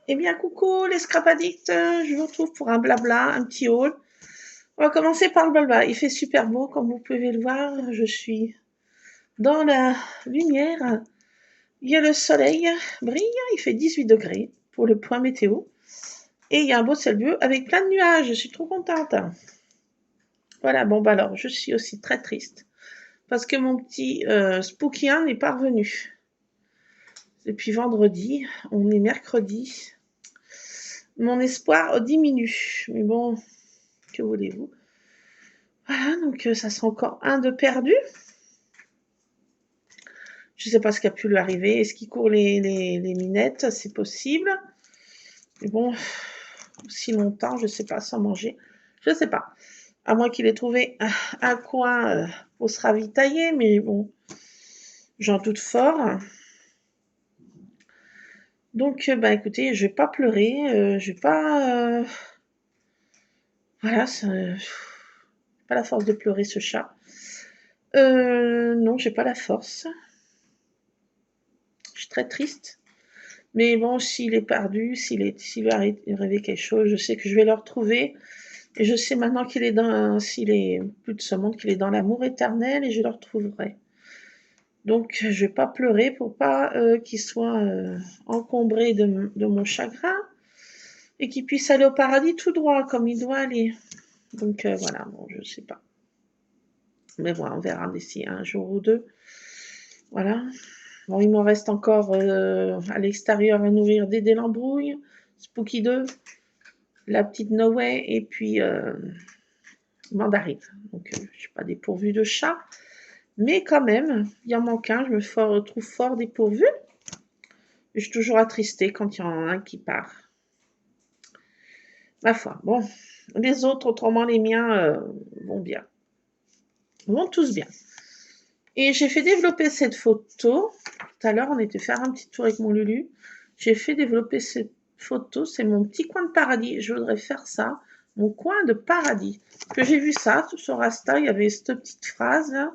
Eh bien, coucou les scrap addicts, je vous retrouve pour un blabla, un petit haul. On va commencer par le blabla. Il fait super beau, comme vous pouvez le voir. Je suis dans la lumière. Il y a le soleil brille, il fait 18 degrés pour le point météo. Et il y a un beau ciel bleu avec plein de nuages. Je suis trop contente. Voilà, bon, bah alors, je suis aussi très triste parce que mon petit Spooky 1 n'est pas revenu. Depuis vendredi, on est mercredi. Mon espoir diminue. Mais bon, que voulez-vous? Voilà, donc ça sera encore un de perdu. Je ne sais pas ce qui a pu lui arriver. Est-ce qu'il court les minettes? C'est possible. Mais bon, si longtemps, je ne sais pas, sans manger. Je ne sais pas. À moins qu'il ait trouvé un coin pour se ravitailler, mais bon, j'en doute fort. Donc, bah écoutez, je vais pas pleurer, je vais pas... voilà, pas la force de pleurer ce chat. Non, j'ai pas la force. Je suis très triste. Mais bon, s'il est perdu, s'il lui arrivé quelque chose, je sais que je vais le retrouver. Et je sais maintenant qu'il est s'il est plus de ce monde, qu'il est dans l'amour éternel et je le retrouverai. Donc, je vais pas pleurer pour pas qu'il soit encombré de mon chagrin et qu'il puisse aller au paradis tout droit comme il doit aller. Donc, voilà, bon, je sais pas. Mais voilà, on verra d'ici un jour ou deux. Voilà. Bon, il m'en reste encore à l'extérieur à nourrir Dédé l'embrouille, Spooky 2, la petite Noé et puis Mandarine. Donc, je ne suis pas dépourvue de chat. Mais quand même, il en manque un, je me retrouve fort dépourvue. Je suis toujours attristée quand il y en a un qui part. Ma foi, bon, les autres, autrement les miens, vont bien. Vont tous bien. Et j'ai fait développer cette photo. Tout à l'heure, on était faire un petit tour avec mon Lulu. J'ai fait développer cette photo. C'est mon petit coin de paradis. Je voudrais faire ça. Mon coin de paradis. Que j'ai vu ça sur Insta. Il y avait cette petite phrase là.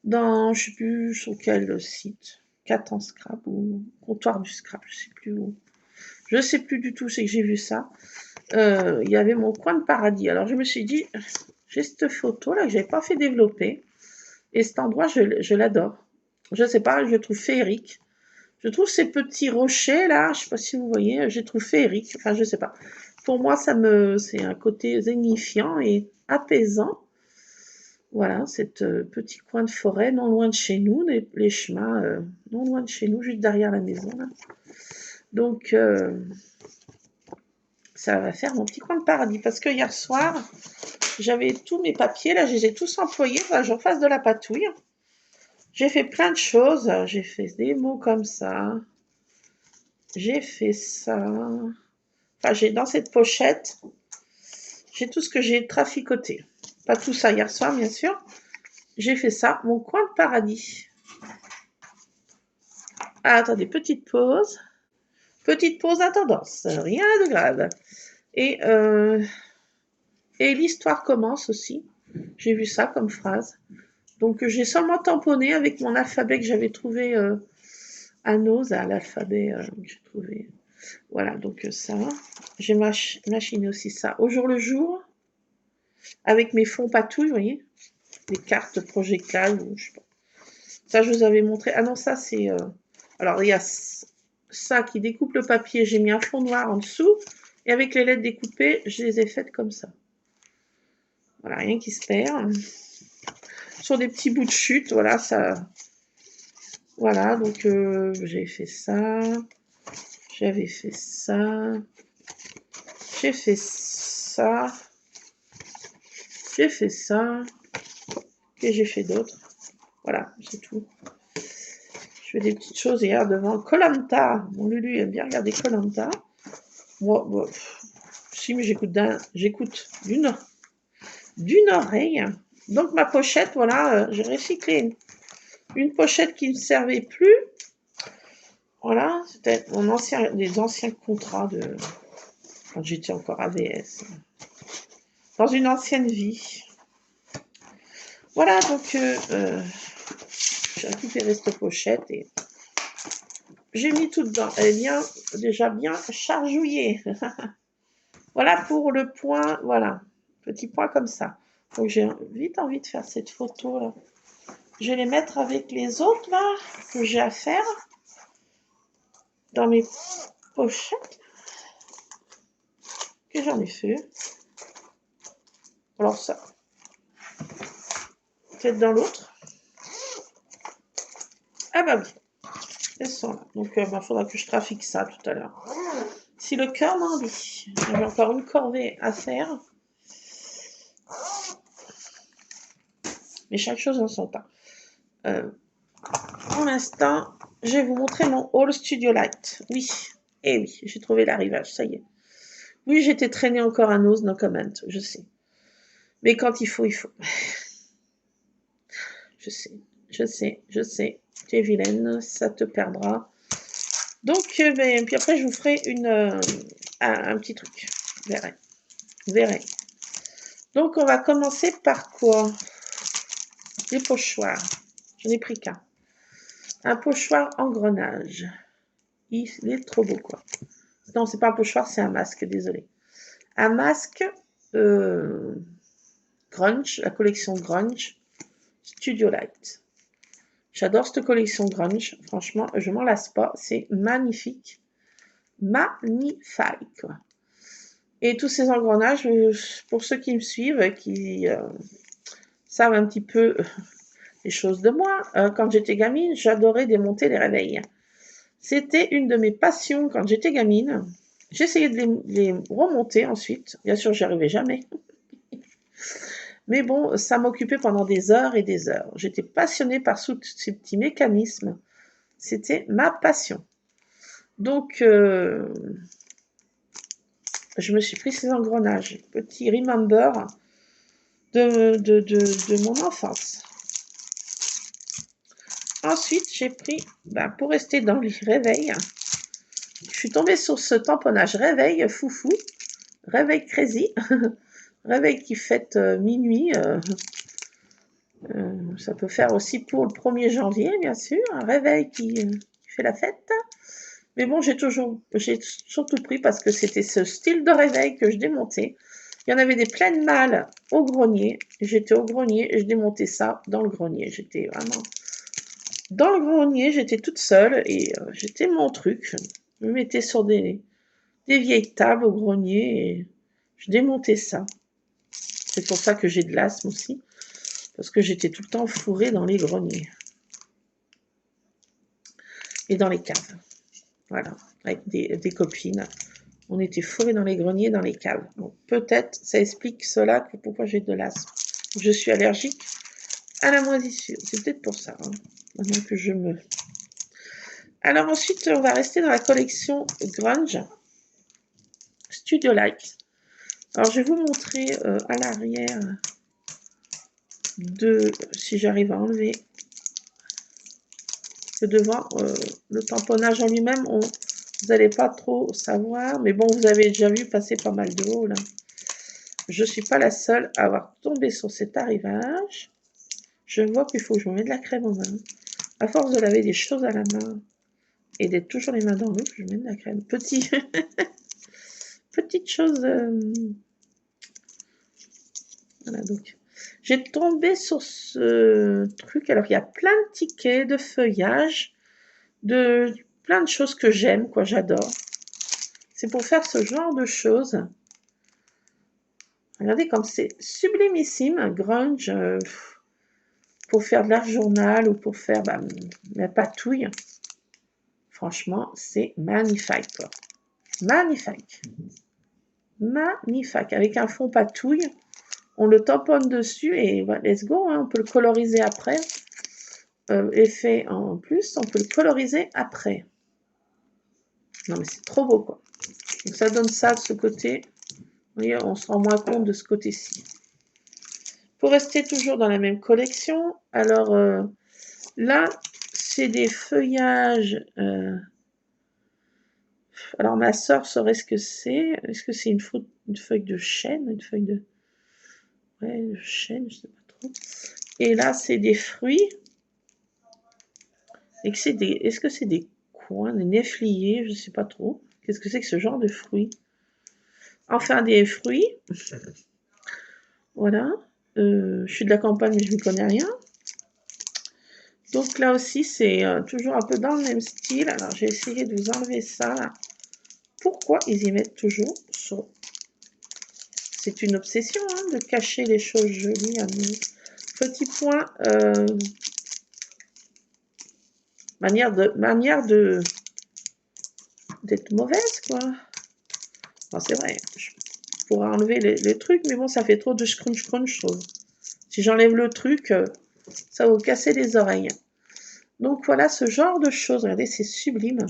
Dans, je sais plus sur quel site. 4 en scrap ou comptoir du scrap. Je sais plus où. Je sais plus du tout. C'est que j'ai vu ça. Il y avait mon coin de paradis. Alors je me suis dit, j'ai cette photo là que j'avais pas fait développer. Et cet endroit, je l'adore. Je ne sais pas, je le trouve féerique. Je trouve ces petits rochers là, je ne sais pas si vous voyez, je les trouve féeriques. Enfin, je ne sais pas. Pour moi, c'est un côté zénifiant et apaisant. Voilà, cette petit coin de forêt, non loin de chez nous, les chemins, non loin de chez nous, juste derrière la maison. Là. Donc, ça va faire mon petit coin de paradis. Parce que hier soir, j'avais tous mes papiers, là, je les ai tous employés. Enfin, j'en fasse de la patouille. J'ai fait plein de choses. J'ai fait des mots comme ça. J'ai fait ça. Enfin, j'ai dans cette pochette, j'ai tout ce que j'ai traficoté. Pas tout ça hier soir, bien sûr. J'ai fait ça, mon coin de paradis. Ah, attendez, petite pause. Petite pause à tendance. Rien de grave. Et, l'histoire commence aussi. J'ai vu ça comme phrase. Donc, j'ai seulement tamponné avec mon alphabet que j'avais trouvé à Nose, à l'alphabet que j'ai trouvé. Voilà, donc ça. J'ai machiné aussi ça au jour le jour, avec mes fonds patouilles, vous voyez, les cartes projectiles, ou je sais pas. Ça, je vous avais montré. Ah non, ça, c'est... alors, il y a ça qui découpe le papier. J'ai mis un fond noir en dessous, et avec les lettres découpées, je les ai faites comme ça. Voilà, rien qui se perd. Sur des petits bouts de chute, voilà, ça... Voilà, donc j'ai fait ça. J'avais fait ça. J'ai fait ça. J'ai fait ça. Et j'ai fait d'autres. Voilà, c'est tout. Je fais des petites choses hier devant Koh-Lanta. Mon Lulu aime bien regarder Koh-Lanta. Moi, si, mais j'écoute d'une oreille. Donc ma pochette, voilà, j'ai recyclé une pochette qui ne servait plus. Voilà, c'était des anciens contrats de quand j'étais encore AVS. Dans une ancienne vie. Voilà, donc j'ai récupéré cette pochette et j'ai mis tout dedans. Elle est bien, déjà bien chargouillée. Voilà pour le point, voilà. Petit point comme ça. Donc j'ai vite envie de faire cette photo là. Je vais les mettre avec les autres là que j'ai à faire dans mes pochettes que j'en ai fait. Alors ça, peut-être dans l'autre. Ah bah oui, elles sont là. Donc il faudra que je trafique ça tout à l'heure. Si le cœur m'en dit. J'ai encore une corvée à faire. Mais chaque chose en son temps. Pour l'instant, je vais vous montrer mon haul Studio Light. Oui, et oui, j'ai trouvé l'arrivage, ça y est. Oui, j'étais traînée encore à Nose, no comment, je sais. Mais quand il faut, il faut. Je sais, je sais, je sais. Tu es vilaine, ça te perdra. Donc, puis après, je vous ferai un petit truc. Vous verrez. Vous verrez. Donc, on va commencer par quoi? Les pochoirs. J'en ai pris qu'un. Un pochoir engrenage. Il est trop beau, quoi. Non, c'est pas un pochoir, c'est un masque, désolé. Un masque grunge, la collection grunge, Studio Light. J'adore cette collection grunge, franchement, je m'en lasse pas, c'est magnifique. Magnifique, quoi. Et tous ces engrenages, pour ceux qui me suivent, qui savent un petit peu les choses de moi, quand j'étais gamine, j'adorais démonter les réveils. C'était une de mes passions quand j'étais gamine. J'essayais de les remonter ensuite. Bien sûr, j'y arrivais jamais. Mais bon, ça m'occupait pendant des heures et des heures. J'étais passionnée par tous ces petits mécanismes. C'était ma passion. Donc, je me suis pris ces engrenages. Petit remember de mon enfance. Ensuite, j'ai pris, pour rester dans les réveils, je suis tombée sur ce tamponnage réveil foufou, réveil crazy, réveil qui fête minuit. Ça peut faire aussi pour le 1er janvier, bien sûr, un réveil qui fait la fête. Mais bon, j'ai surtout pris parce que c'était ce style de réveil que je démontais. Il y en avait des pleines malles au grenier. J'étais au grenier et je démontais ça dans le grenier. J'étais vraiment dans le grenier, j'étais toute seule et j'étais mon truc. Je me mettais sur des vieilles tables au grenier et je démontais ça. C'est pour ça que j'ai de l'asthme aussi, parce que j'étais tout le temps fourrée dans les greniers et dans les caves. Voilà, avec des copines. On était fourrés dans les greniers, dans les caves. Donc peut-être ça explique cela, pourquoi j'ai de l'asthme. Je suis allergique à la moisissure. C'est peut-être pour ça, hein, maintenant que je me... Alors ensuite, on va rester dans la collection Grunge Studio Light. Alors je vais vous montrer à l'arrière si j'arrive à enlever le devant, le tamponnage en lui-même, vous n'allez pas trop savoir, mais bon, vous avez déjà vu passer pas mal de haut là. Je ne suis pas la seule à avoir tombé sur cet arrivage. Je vois qu'il faut que je me mette de la crème aux mains. À force de laver des choses à la main et d'être toujours les mains dans l'eau, je mets de la crème. Petite chose. Voilà, donc. J'ai tombé sur ce truc. Alors, il y a plein de tickets, de feuillages, de plein de choses que j'aime, quoi, j'adore. C'est pour faire ce genre de choses. Regardez comme c'est sublimissime, grunge, pour faire de l'art journal ou pour faire la patouille. Franchement, c'est magnifique, quoi. Magnifique. Magnifique. Avec un fond patouille, on le tamponne dessus et let's go, hein, on peut le coloriser après. Effet en plus, on peut le coloriser après. Non mais c'est trop beau, quoi. Donc ça donne ça de ce côté. Vous voyez, on se rend moins compte de ce côté-ci. Pour rester toujours dans la même collection, alors là, c'est des feuillages. Alors ma soeur saurait ce que c'est. Est-ce que c'est une feuille de chêne, une feuille de... Ouais, de chêne, je sais pas trop. Et là, c'est des fruits. Est-ce que c'est des coin, des néfliers, je ne sais pas trop. Qu'est-ce que c'est que ce genre de fruits? Enfin, des fruits. Voilà. Je suis de la campagne, mais je ne connais rien. Donc là aussi, c'est toujours un peu dans le même style. Alors, j'ai essayé de vous enlever ça. Là. Pourquoi ils y mettent toujours sur... C'est une obsession hein, de cacher les choses jolies à nous. Petit point, manière d'être mauvaise, quoi. Bon, c'est vrai, je pourrais enlever les trucs, mais bon, ça fait trop de scrunch, je trouve. Si j'enlève le truc, ça va vous casser les oreilles. Donc voilà ce genre de choses. Regardez, c'est sublime.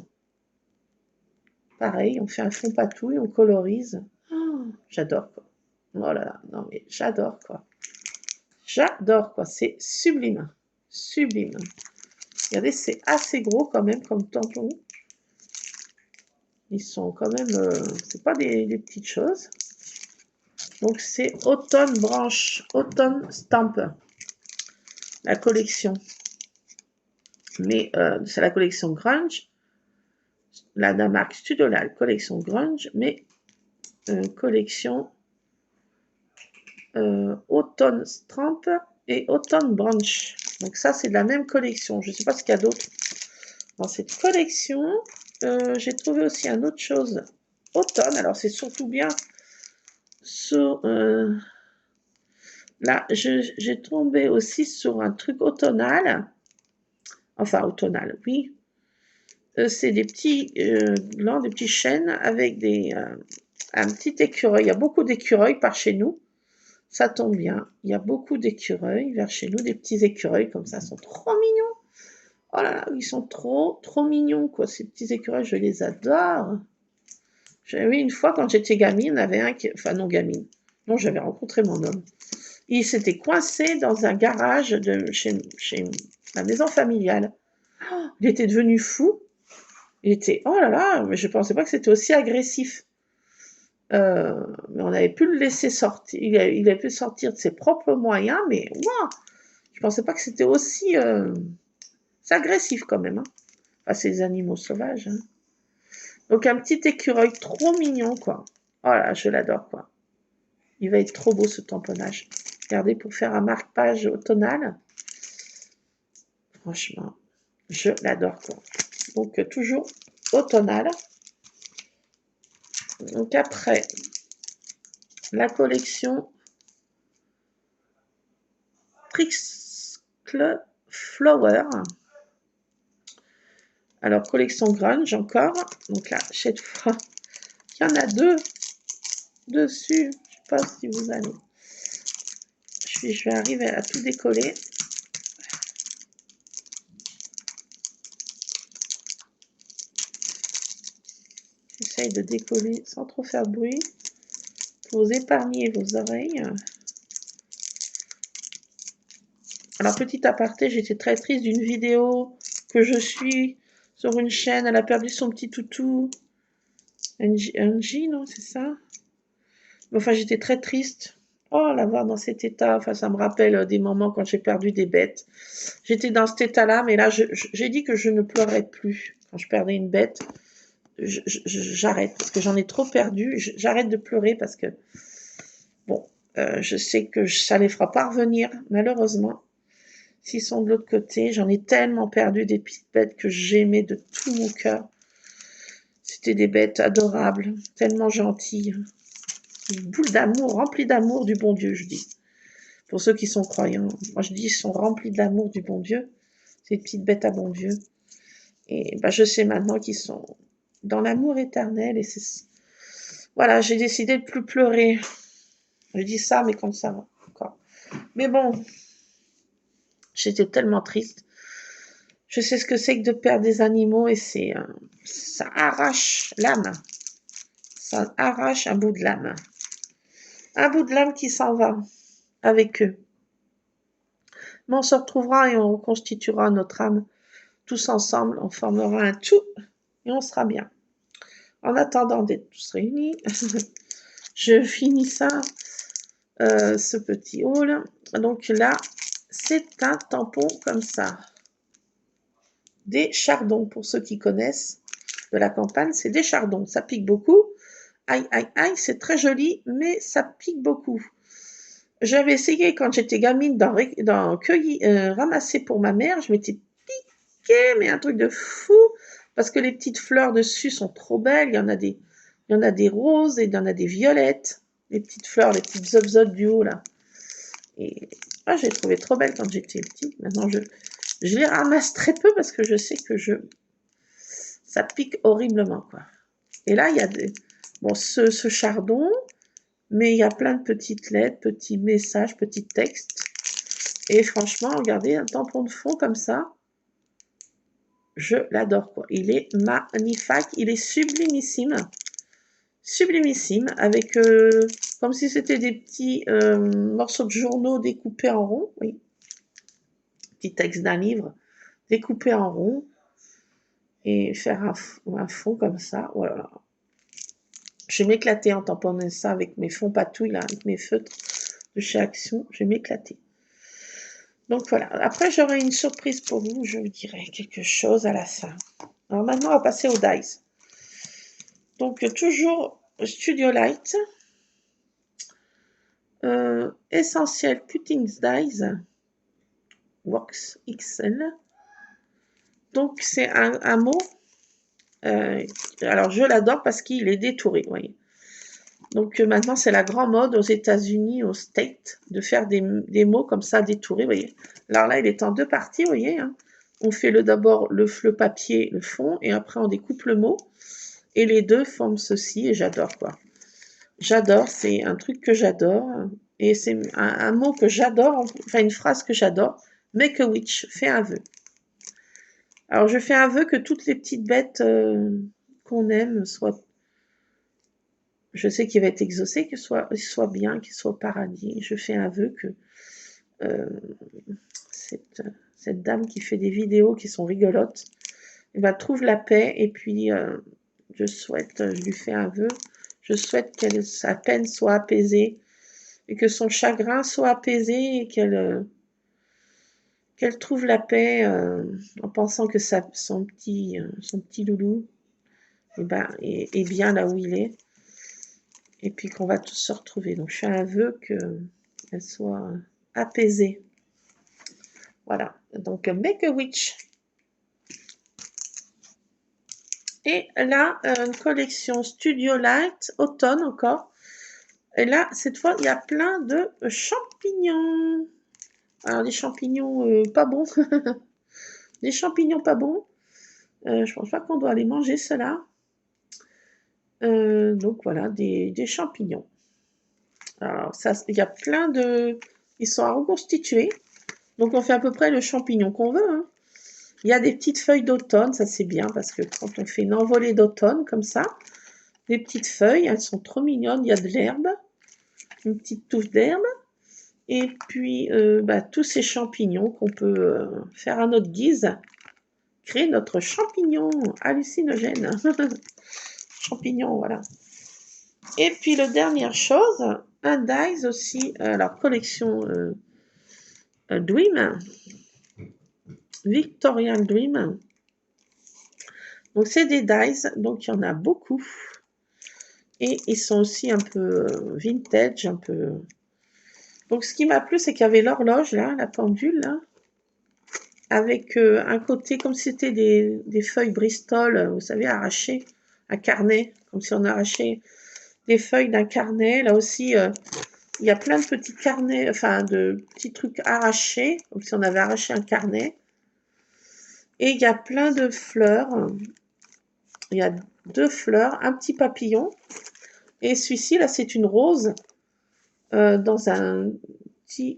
Pareil, on fait un fond patouille, on colorise. Oh, j'adore, quoi. Oh là là, non mais j'adore, quoi. J'adore, quoi. C'est sublime. Sublime. Regardez, c'est assez gros quand même comme tampon. Ils sont quand même... c'est pas des petites choses. Donc c'est Autumn Branch, Autumn Stamp. La collection. Mais c'est la collection Grunge. La marque Studolal, collection Grunge, mais collection Autumn Stamp et Autumn Branch. Donc ça, c'est de la même collection. Je ne sais pas ce qu'il y a d'autre dans cette collection. J'ai trouvé aussi une autre chose. Automne, alors c'est surtout bien sur... là, j'ai tombé aussi sur un truc automnal. Enfin, automnal, oui. C'est des petits glands, des petits chênes avec un petit écureuil. Il y a beaucoup d'écureuils par chez nous. Ça tombe bien. Il y a beaucoup d'écureuils vers chez nous. Des petits écureuils comme ça. Ils sont trop mignons. Oh là là, ils sont trop mignons, quoi. Ces petits écureuils, je les adore. J'avais vu une fois, quand j'étais gamine, il y en avait un qui... Enfin, non gamine. Non, j'avais rencontré mon homme. Il s'était coincé dans un garage de chez la maison familiale. Il était devenu fou. Il était... Oh là là, mais je ne pensais pas que c'était aussi agressif. Mais on avait pu le laisser sortir. Il avait pu sortir de ses propres moyens, mais wow, je ne pensais pas que c'était aussi... c'est agressif quand même. Hein. Enfin, c'est les animaux sauvages. Hein. Donc un petit écureuil trop mignon, quoi. Oh là, je l'adore, quoi. Il va être trop beau, ce tamponnage. Regardez, pour faire un marque-page automnal. Franchement, je l'adore, quoi. Donc, toujours automnal. Donc après, la collection Trickle Flower. Alors, collection grunge encore. Donc là, cette fois, il y en a deux dessus. Je ne sais pas si vous allez... Je vais arriver à tout décoller. J'essaye de décoller sans trop faire de bruit pour vous épargner vos oreilles. Alors, petit aparté, j'étais très triste d'une vidéo que je suis sur une chaîne. Elle a perdu son petit toutou. Angie, non, c'est ça? Enfin, j'étais très triste. Oh, la voir dans cet état. Enfin, ça me rappelle des moments quand j'ai perdu des bêtes. J'étais dans cet état-là, mais là, j'ai dit que je ne pleurais plus. Quand je perdais une bête, j'arrête parce que j'en ai trop perdu. J'arrête de pleurer parce que, bon, je sais que ça les fera pas revenir, malheureusement. S'ils sont de l'autre côté, j'en ai tellement perdu des petites bêtes que j'aimais de tout mon cœur. C'était des bêtes adorables, tellement gentilles. Une boule d'amour, remplie d'amour du bon Dieu, je dis. Pour ceux qui sont croyants. Moi, je dis, ils sont remplis de l'amour du bon Dieu. Ces petites bêtes à bon Dieu. Et ben, je sais maintenant qu'ils sont dans l'amour éternel. Et c'est... Voilà, j'ai décidé de plus pleurer. Je dis ça, mais comme ça va encore. Mais bon, j'étais tellement triste. Je sais ce que c'est que de perdre des animaux et c'est... ça arrache l'âme. Ça arrache un bout de l'âme. Un bout de l'âme qui s'en va avec eux. Mais on se retrouvera et on reconstituera notre âme tous ensemble. On formera un tout et on sera bien. En attendant d'être tous réunis, je finis ça, ce petit haul. Donc là, c'est un tampon comme ça. des chardons. Pour ceux qui connaissent de la campagne, c'est des chardons. Ça pique beaucoup. Aïe, aïe, aïe, c'est très joli, mais ça pique beaucoup. J'avais essayé quand j'étais gamine d'en cueillir, ramasser pour ma mère. Je m'étais piqué, mais un truc de fou, parce que les petites fleurs dessus sont trop belles. Il y en a des roses et il y en a des violettes. Les petites fleurs, les petites zop du haut, là. Et moi, j'ai trouvé trop belles quand j'étais petite. Maintenant, je les ramasse très peu parce que je sais que ça pique horriblement, quoi. Et là, il y a bon, ce chardon, mais il y a plein de petites lettres, petits messages, petits textes. Et franchement, regardez, un tampon de fond comme ça, je l'adore, quoi. Il est magnifique, il est sublimissime. Sublimissime, avec comme si c'était des petits morceaux de journaux découpés en rond, oui. Petit texte d'un livre, découpé en rond, et faire un fond comme ça, voilà. Je vais m'éclater en tamponnant ça avec mes fonds patouilles, là, avec mes feutres de chez Action, je vais m'éclater. Donc voilà, après j'aurai une surprise pour vous, je vous dirai quelque chose à la fin. Alors maintenant, on va passer au dies. Donc toujours Studio Light, Essentiel Cuttings Dies, Works XL. Donc c'est un mot, alors je l'adore parce qu'il est détouré, vous voyez. Donc maintenant c'est la grande mode aux États-Unis, aux States, de faire des mots comme ça détourés, vous voyez. Alors là il est en deux parties, vous voyez. Hein. On fait d'abord le papier, le fond, et après on découpe le mot. Et les deux forment ceci, et j'adore, quoi. J'adore, c'est un truc que j'adore. Et c'est un mot que j'adore, enfin une phrase que j'adore. Make a wish, fais un vœu. Alors je fais un vœu que toutes les petites bêtes qu'on aime soient... Je sais qu'il va être exaucé, qu'il soit bien, qu'il soit au paradis. Je fais un vœu que cette dame qui fait des vidéos qui sont rigolotes, trouve la paix, et puis je lui fais un vœu, je souhaite que sa peine soit apaisée, et que son chagrin soit apaisé, et qu'elle trouve la paix en pensant que son petit loulou est bien là où il est, et puis qu'on va tous se retrouver. Donc je fais un vœu qu'elle soit apaisée. Voilà, donc make a wish. Et là, une collection Studio Light, automne encore. Et là, cette fois, il y a plein de champignons. Alors, des champignons pas bons. Des champignons pas bons. Je pense pas qu'on doit les manger, ceux-là. Donc, voilà, des champignons. Alors, ça, il y a plein de... Ils sont à reconstituer. Donc, on fait à peu près le champignon qu'on veut. Hein. Il y a des petites feuilles d'automne, ça c'est bien, parce que quand on fait une envolée d'automne, comme ça, des petites feuilles, elles sont trop mignonnes. Il y a de l'herbe, une petite touffe d'herbe. Et puis, tous ces champignons qu'on peut faire à notre guise, créer notre champignon hallucinogène. Champignon, voilà. Et puis, la dernière chose, un dies aussi, alors collection Dream, Victorian Dream. Donc, c'est des dies, donc il y en a beaucoup. Et ils sont aussi un peu vintage, un peu... Donc, ce qui m'a plu, c'est qu'il y avait l'horloge, là, la pendule, là, avec un côté comme si c'était des feuilles Bristol, vous savez, arrachées, un carnet, comme si on arrachait des feuilles d'un carnet. Là aussi, il y a plein de petits carnets, enfin de petits trucs arrachés, comme si on avait arraché un carnet. Et il y a plein de fleurs. Il y a 2 fleurs, un petit papillon. Et celui-ci, là, c'est une rose dans un petit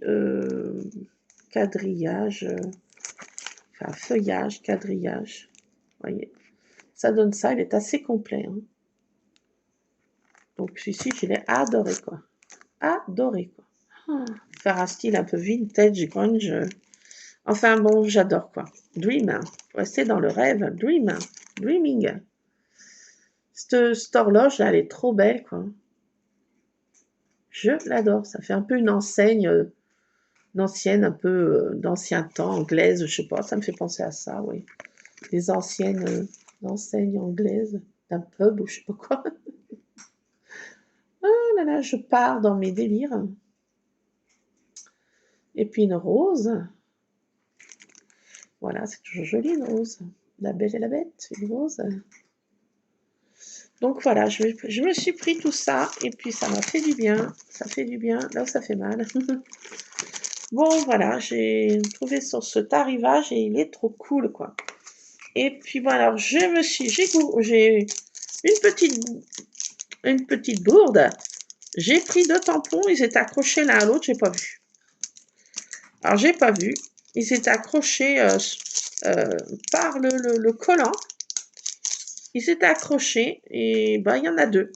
quadrillage, enfin feuillage, quadrillage. Vous voyez, ça donne ça, il est assez complet. Hein. Donc celui-ci, je l'ai adoré, quoi. Adoré, quoi. Faire un style un peu vintage, grunge. Enfin bon, j'adore, quoi. Dream, hein. Rester dans le rêve. Dream, dreaming. Cette horloge, là, elle est trop belle, quoi. Je l'adore. Ça fait un peu une enseigne d'ancienne, un peu d'ancien temps, anglaise, je sais pas. Ça me fait penser à ça, oui. les anciennes enseignes anglaises d'un pub ou je sais pas quoi. Oh là là, je pars dans mes délires. Et puis une rose. Voilà, c'est toujours joli une rose. La Belle et la Bête, une rose. Donc voilà, je me suis pris tout ça et puis ça m'a fait du bien. Ça fait du bien là où ça fait mal. Bon voilà, j'ai trouvé sur ce arrivage et il est trop cool quoi. Et puis bon alors j'ai une petite bourde. J'ai pris 2 tampons, ils étaient accrochés l'un à l'autre, j'ai pas vu. Alors j'ai pas vu, ils étaient accrochés par le collant. Ils étaient accrochés et bah il y en a 2.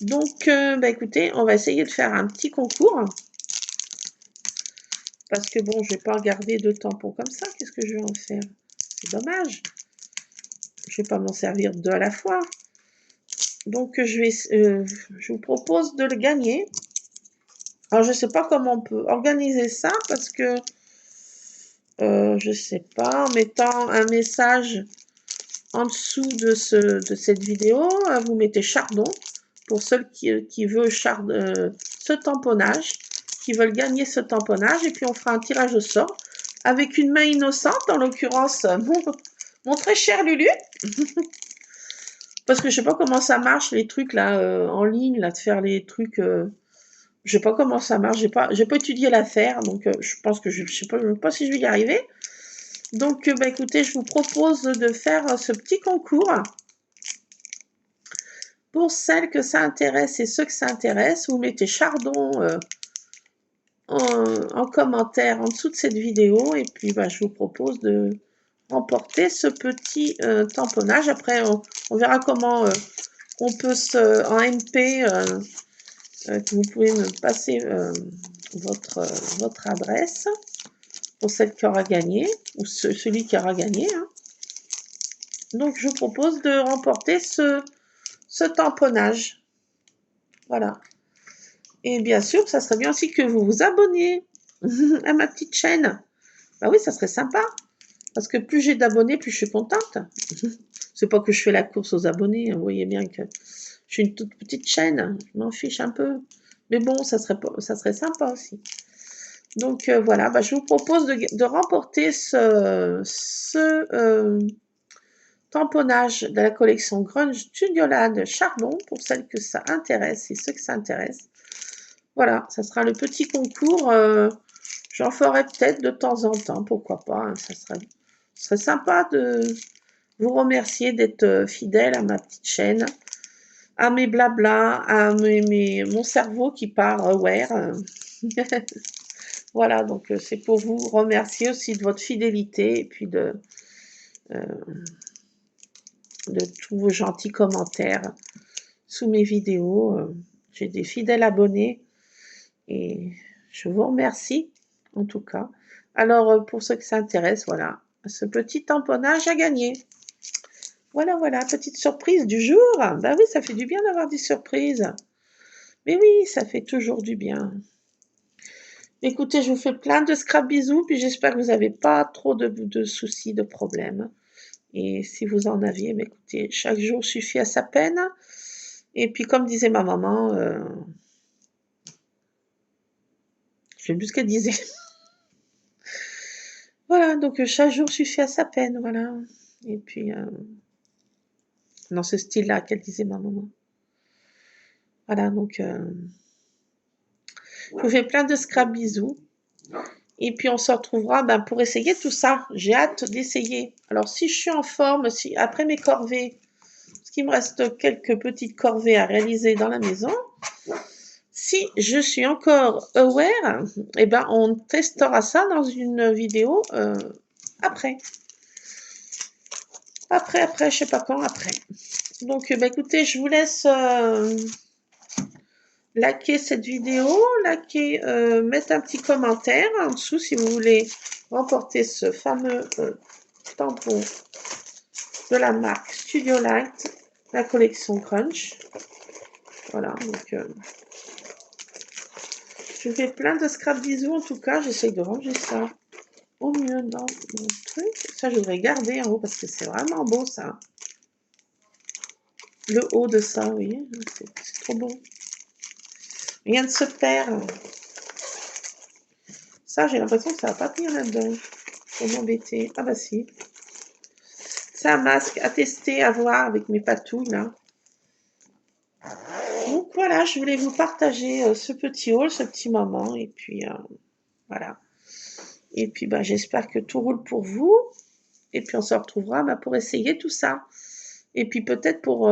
Donc bah écoutez, on va essayer de faire un petit concours. Parce que bon, je vais pas garder 2 tampons comme ça, qu'est-ce que je vais en faire? C'est dommage. Je vais pas m'en servir 2 à la fois. Donc je vous propose de le gagner. Alors je sais pas comment on peut organiser ça parce que je sais pas, en mettant un message en dessous de cette vidéo, vous mettez Chardon pour ceux qui veulent ce tamponnage, qui veulent gagner ce tamponnage, et puis on fera un tirage au sort avec une main innocente, en l'occurrence mon très cher Lulu, parce que je sais pas comment ça marche les trucs là en ligne, là de faire les trucs. Je sais pas comment ça marche, j'ai pas étudié l'affaire, donc je pense que je sais pas si je vais y arriver. Donc bah écoutez, je vous propose de faire ce petit concours. Pour celles que ça intéresse et ceux que ça intéresse, vous mettez Chardon en commentaire en dessous de cette vidéo et puis bah, je vous propose de remporter ce petit tamponnage. Après, on verra comment on peut en MP, que vous pouvez me passer votre adresse pour celle qui aura gagné ou celui qui aura gagné. Hein. Donc, je vous propose de remporter ce tamponnage. Voilà. Et bien sûr, ça serait bien aussi que vous vous abonniez à ma petite chaîne. Bah oui, ça serait sympa. Parce que plus j'ai d'abonnés, plus je suis contente. C'est pas que je fais la course aux abonnés. Vous voyez bien que je suis une toute petite chaîne. Je m'en fiche un peu. Mais bon, ça serait sympa aussi. Donc voilà, bah, je vous propose de remporter ce tamponnage de la collection Grunge Studioland Chardon pour celles que ça intéresse et ceux que ça intéresse. Voilà, ça sera le petit concours. J'en ferai peut-être de temps en temps, pourquoi pas. Hein, ça serait sympa de vous remercier d'être fidèle à ma petite chaîne, à mes blabla, à mon cerveau qui part where. Voilà, donc c'est pour vous remercier aussi de votre fidélité et puis de tous vos gentils commentaires sous mes vidéos. J'ai des fidèles abonnés et je vous remercie en tout cas. Alors pour ceux que ça intéresse, voilà, ce petit tamponnage à gagner. Voilà, voilà, petite surprise du jour. Bah oui, ça fait du bien d'avoir des surprises. Mais oui, ça fait toujours du bien. Écoutez, je vous fais plein de scrap bisous, puis j'espère que vous n'avez pas trop de soucis, de problèmes. Et si vous en aviez, bah écoutez, chaque jour suffit à sa peine. Et puis comme disait ma maman, je sais plus ce qu'elle disait. Voilà, donc chaque jour suffit à sa peine, voilà. Et puis, dans ce style-là qu'elle disait ma maman. Voilà, donc, je vous fais plein de scrap bisous. Et puis, on se retrouvera pour essayer tout ça. J'ai hâte d'essayer. Alors, si je suis en forme, si après mes corvées, parce qu'il me reste quelques petites corvées à réaliser dans la maison, si je suis encore aware, eh ben, on testera ça dans une vidéo après. Après, je sais pas quand, après. Donc, écoutez, je vous laisse liker cette vidéo, mettre un petit commentaire en dessous si vous voulez remporter ce fameux tampon de la marque Studio Light, la collection Crunch. Voilà, donc je vous fais plein de scrap bisous en tout cas, j'essaye de ranger ça au mieux dans mon truc. Ça, je voudrais garder en haut parce que c'est vraiment beau, ça. Le haut de ça, oui, c'est trop beau. Rien ne se perd. Ça, j'ai l'impression que ça va pas tenir là-dedans. Faut m'embêter. Ah bah si. C'est un masque à tester, à voir avec mes patouilles, là. Donc voilà, je voulais vous partager ce petit haul, ce petit moment. Et puis, voilà. Et puis, bah, j'espère que tout roule pour vous. Et puis, on se retrouvera bah, pour essayer tout ça. Et puis, peut-être pour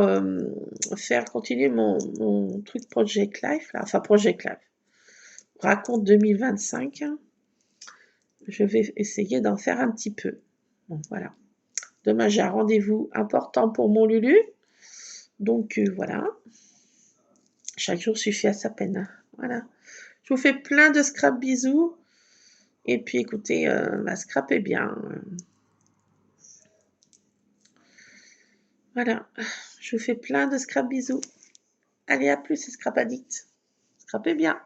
faire continuer mon truc Project Life, là. Enfin, Project Life. Raconte 2025. Je vais essayer d'en faire un petit peu. Bon, voilà. Demain, j'ai un rendez-vous important pour mon Lulu. Donc, voilà. Chaque jour suffit à sa peine. Voilà. Je vous fais plein de scrap bisous. Et puis, écoutez, scrap est bien. Voilà. Je vous fais plein de scrap bisous. Allez, à plus, scrap addict. Scrapez bien.